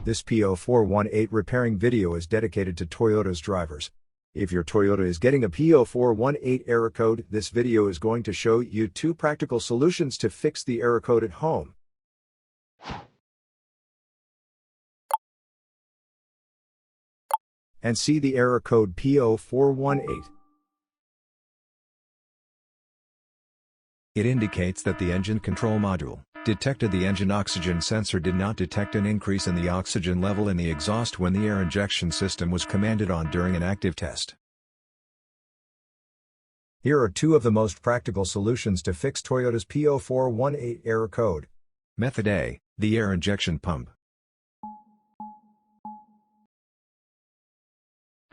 This P0418 repairing video is dedicated to Toyota's drivers. If your Toyota is getting a P0418 error code, this video is going to show you 2 practical solutions to fix the error code at home. And see the error code P0418. It indicates that the engine control module detected the engine oxygen sensor did not detect an increase in the oxygen level in the exhaust when the air injection system was commanded on during an active test. Here are 2 of the most practical solutions to fix Toyota's P0418 error code. Method A, the air injection pump.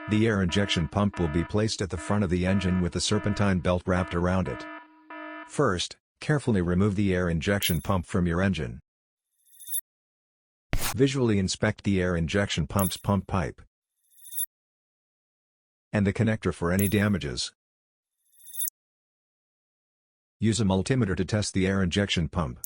The air injection pump will be placed at the front of the engine with the serpentine belt wrapped around it. First, carefully remove the air injection pump from your engine. Visually inspect the air injection pump's pump pipe and the connector for any damages. Use a multimeter to test the air injection pump.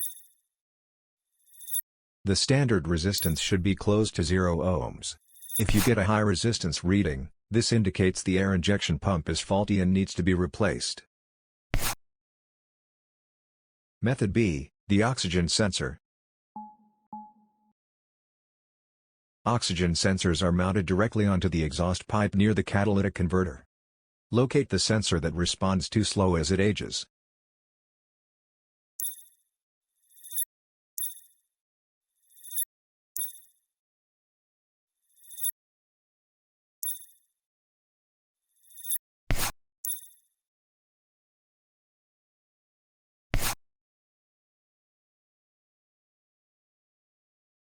The standard resistance should be close to 0 ohms. If you get a high resistance reading, this indicates the air injection pump is faulty and needs to be replaced. Method B, the oxygen sensor. Oxygen sensors are mounted directly onto the exhaust pipe near the catalytic converter. Locate the sensor that responds too slow as it ages.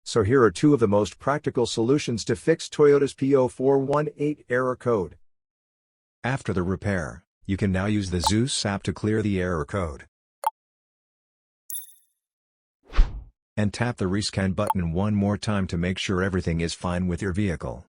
So here are 2 of the most practical solutions to fix Toyota's P0418 error code. After the repair, you can now use the Zeus app to clear the error code. And tap the rescan button one more time to make sure everything is fine with your vehicle.